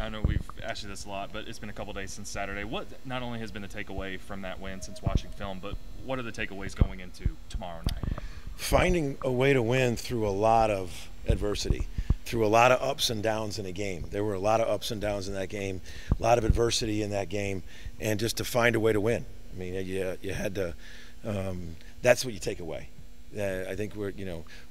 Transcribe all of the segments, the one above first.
I know we've asked you this a lot, but it's been a couple days since Saturday. What not only has been the takeaway from that win since watching film, but what are the takeaways going into tomorrow night? Finding a way to win through a lot of adversity, through a lot of ups and downs in a game. There were a lot of ups and downs in that game, a lot of adversity in that game, and just to find a way to win. I mean, you had to. That's what you take away. I think we're,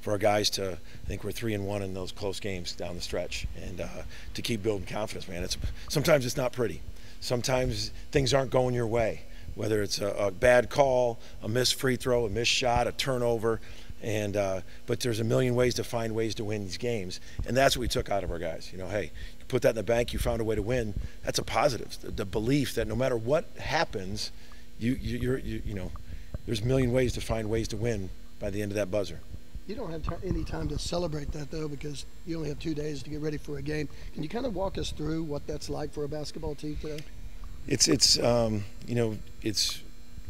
for our guys I think we're 3-1 in those close games down the stretch, and to keep building confidence, man. Sometimes it's not pretty. Sometimes things aren't going your way, whether it's a bad call, a missed free throw, a missed shot, a turnover, but there's a million ways to find ways to win these games, and that's what we took out of our guys. Hey, you put that in the bank, you found a way to win. That's a positive. The belief that no matter what happens, there's a million ways to find ways to win by the end of that buzzer. You don't have any time to celebrate that, though, because you only have 2 days to get ready for a game. Can you kind of walk us through what that's like for a basketball team today? It's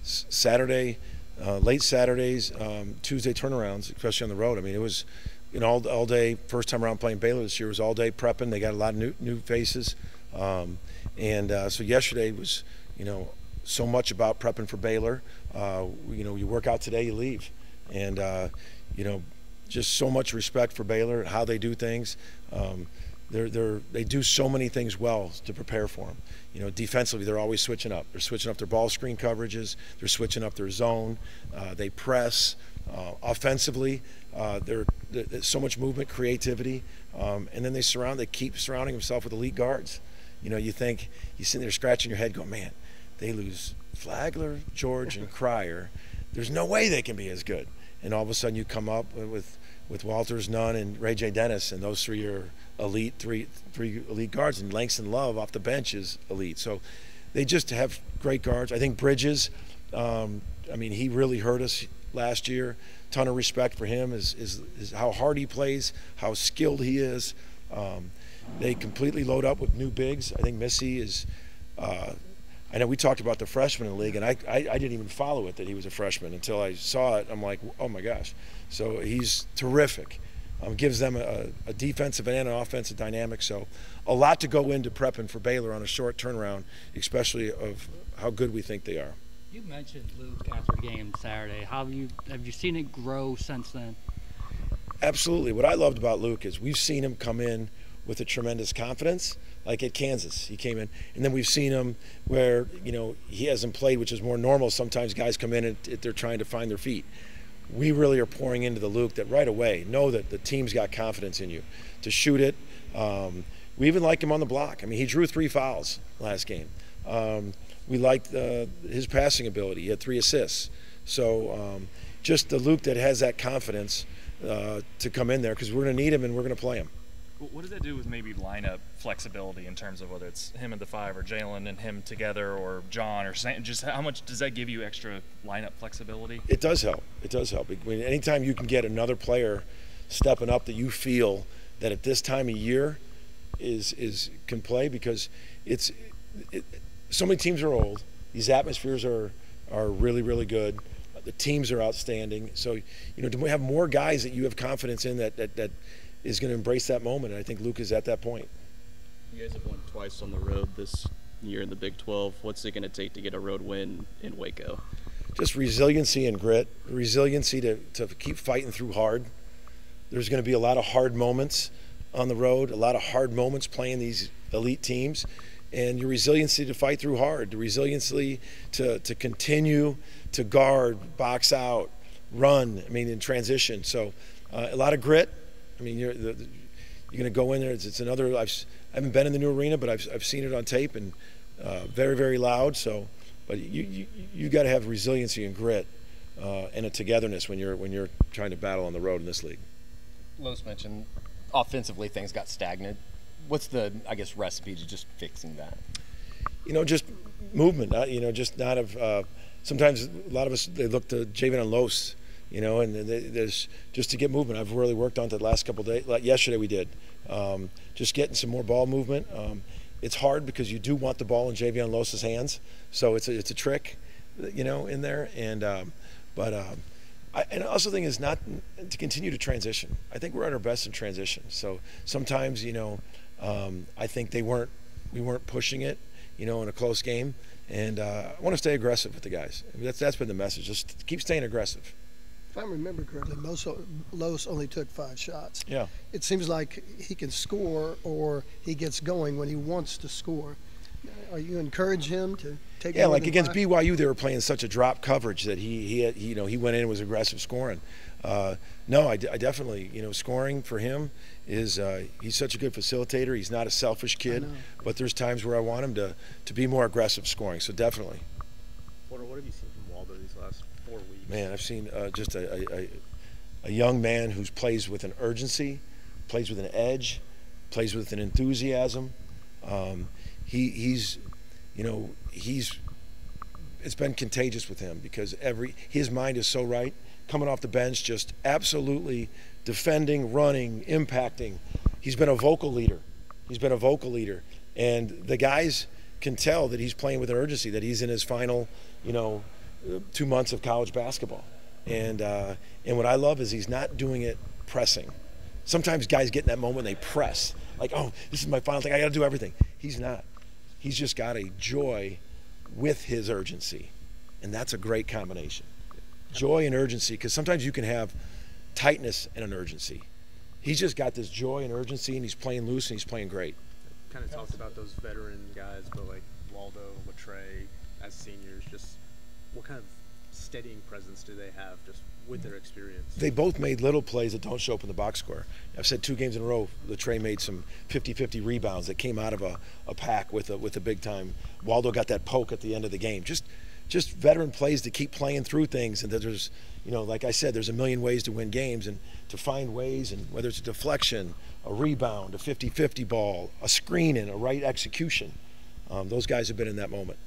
Saturday, late Saturdays, Tuesday turnarounds, especially on the road. I mean, it was all day. First time around playing Baylor this year was all day prepping. They got a lot of new faces, so yesterday was so much about prepping for Baylor. You work out today, you leave. And just so much respect for Baylor and how they do things. They do so many things well to prepare for them. Defensively, they're always switching up. They're switching up their ball screen coverages. They're switching up their zone. They press. Offensively, there's so much movement, creativity, and then they keep surrounding themselves with elite guards. You think you're sitting there scratching your head, going, man, they lose Flagler, George, and Cryer. There's no way they can be as good. And all of a sudden you come up with Walters, Nunn, and Ray J. Dennis, and those three are elite, three elite guards, and Langston Love off the bench is elite. So they just have great guards. I think Bridges, he really hurt us last year. Ton of respect for him is how hard he plays, how skilled he is. They completely load up with new bigs. I think Missy is I know we talked about the freshman in the league, and I didn't even follow it that he was a freshman until I saw it. I'm like, oh my gosh. So he's terrific. Gives them a defensive and an offensive dynamic. So a lot to go into prepping for Baylor on a short turnaround, especially of how good we think they are. You mentioned Luke after the game Saturday. Have you seen it grow since then? Absolutely. What I loved about Luke is we've seen him come in with a tremendous confidence. Like at Kansas, he came in, and then we've seen him where he hasn't played, which is more normal. Sometimes guys come in and they're trying to find their feet. We really are pouring into the Luke that right away know that the team's got confidence in you to shoot it. We even liked him on the block. I mean, he drew 3 fouls last game. We liked his passing ability. He had 3 assists. So just the Luke that has that confidence to come in there, because we're going to need him and we're going to play him. What does that do with maybe lineup flexibility in terms of whether it's him at the 5 or Jalen and him together or John or Sam? Just how much does that give you extra lineup flexibility? It does help. It does help. Anytime you can get another player stepping up that you feel that at this time of year can play, because so many teams are old. These atmospheres are really, really good. The teams are outstanding. So to have more guys that you have confidence in that is going to embrace that moment, and I think Luke is at that point. You guys have won twice on the road this year in the Big 12. What's it going to take to get a road win in Waco? Just resiliency and grit, resiliency to keep fighting through hard. There's going to be a lot of hard moments on the road, a lot of hard moments playing these elite teams, and your resiliency to fight through hard, the resiliency to continue to guard, box out, run, in transition. So a lot of grit. You're going to go in there. It's another. I haven't been in the new arena, but I've seen it on tape, and very, very loud. So, but you got to have resiliency and grit and a togetherness when you're trying to battle on the road in this league. Los mentioned offensively things got stagnant. What's the recipe to just fixing that? Just movement. Just not of. Sometimes a lot of us they look to Javion Los. And there's just to get movement. I've really worked on it the last couple of days. Like yesterday we did. Just getting some more ball movement. It's hard because you do want the ball in Javion Los's hands, so it's a trick, in there. And I also think is not to continue to transition. I think we're at our best in transition. So sometimes I think they weren't We weren't pushing it, in a close game. And I want to stay aggressive with the guys. I mean, that's been the message. Just keep staying aggressive. If I remember correctly, Los only took 5 shots. Yeah. It seems like he can score or he gets going when he wants to score. Are you encourage him to take? Yeah, more like than against 5? BYU, they were playing such a drop coverage that he went in and was aggressive scoring. No, I definitely, scoring for him is he's such a good facilitator. He's not a selfish kid, but there's times where I want him to be more aggressive scoring. So definitely. What have you seen from Waldo these last 4 weeks? Man, I've seen just a young man who plays with an urgency, plays with an edge, plays with an enthusiasm. He's it's been contagious with him because his mind is so right. Coming off the bench, just absolutely defending, running, impacting. He's been a vocal leader. And the guys can tell that he's playing with an urgency, that he's in his final, 2 months of college basketball. And what I love is he's not doing it pressing. Sometimes guys get in that moment and they press. Like, oh, this is my final thing. I got to do everything. He's not. He's just got a joy with his urgency. And that's a great combination. Joy and urgency, because sometimes you can have tightness and an urgency. He's just got this joy and urgency, and he's playing loose, and he's playing great. Kind of talked about those veteran guys, but like Waldo, Latrey, as seniors, just what kind of steadying presence do they have just with their experience? They both made little plays that don't show up in the box score. I've said 2 games in a row, Latrey made some 50-50 rebounds that came out of a pack with a big time. Waldo got that poke at the end of the game. Just veteran plays to keep playing through things, and that there's, like I said, there's a million ways to win games, and to find ways, and whether it's a deflection, a rebound, a 50-50 ball, a screen, and a right execution. Those guys have been in that moment.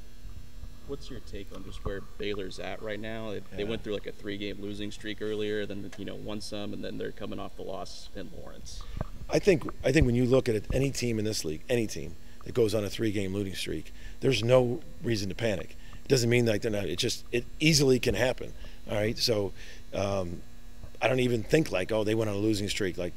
What's your take on just where Baylor's at right now? They went through like a 3-game losing streak earlier, then won some, and then they're coming off the loss in Lawrence. I think when you look at it, any team in this league, any team that goes on a 3-game losing streak, there's no reason to panic. Doesn't mean like they're not. It easily can happen. All right, so I don't even think like, oh, they went on a losing streak. Like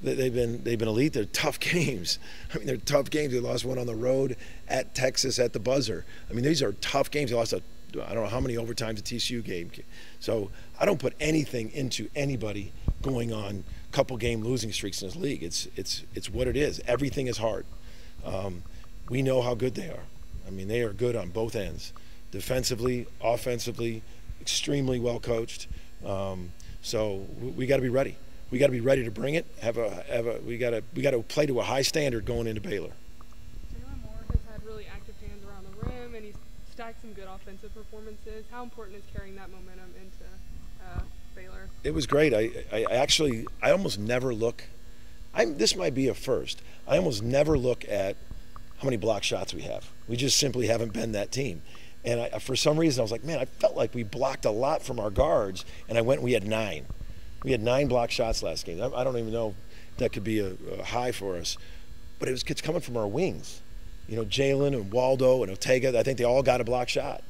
they've been elite. They're tough games. I mean, they're tough games. They lost one on the road at Texas at the buzzer. I mean, these are tough games. They lost I don't know how many overtimes a TCU game. So I don't put anything into anybody going on couple game losing streaks in this league. It's what it is. Everything is hard. We know how good they are. I mean, they are good on both ends. Defensively, offensively, extremely well coached. So we got to be ready. We got to be ready to bring it. We got to play to a high standard going into Baylor. Jalen Moore has had really active hands around the rim, and he's stacked some good offensive performances. How important is carrying that momentum into Baylor? It was great. I almost never look. This might be a first. I almost never look at how many block shots we have. We just simply haven't been that team. And for some reason, I was like, man, I felt like we blocked a lot from our guards, and we had 9. We had 9 block shots last game. I don't even know if that could be a high for us, but it's coming from our wings. Jalen and Waldo and Ortega, I think they all got a block shot.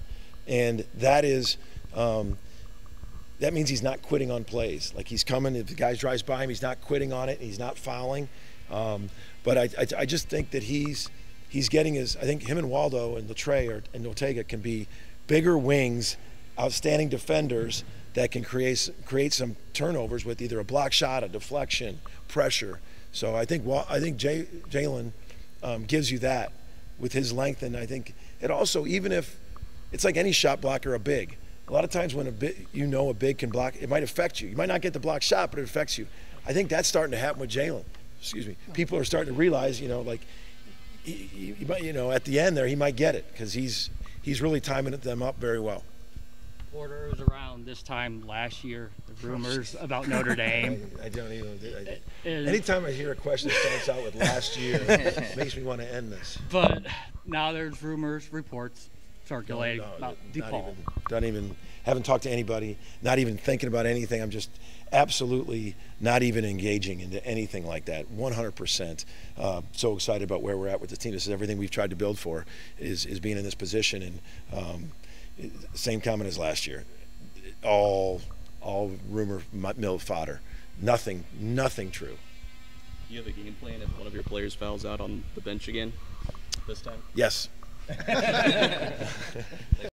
And that is, that means he's not quitting on plays. Like he's coming, if the guy drives by him, he's not quitting on it, he's not fouling. But I just think that he's getting I think him and Waldo and Latrey and Ortega can be bigger wings, outstanding defenders that can create some turnovers with either a block shot, a deflection, pressure. So I think Jalen gives you that with his length, and I think it also, even if it's like any shot blocker, a big. A lot of times when a big can block, it might affect you. You might not get the block shot, but it affects you. I think that's starting to happen with Jalen. Excuse me. People are starting to realize, like, he might, at the end there, he might get it because he's really timing them up very well. Porter was around this time last year. The rumors about Notre Dame. I don't even. Anytime I hear a question that starts out with last year, it makes me want to end this. But now there's rumors, reports circulating about DePaul. Haven't talked to anybody. Not even thinking about anything. I'm just absolutely not even engaging into anything like that. 100%. So excited about where we're at with the team. This is everything we've tried to build for. Is being in this position, and same comment as last year. All rumor mill fodder. Nothing true. Do you have a game plan if one of your players fouls out on the bench again? this time? Yes.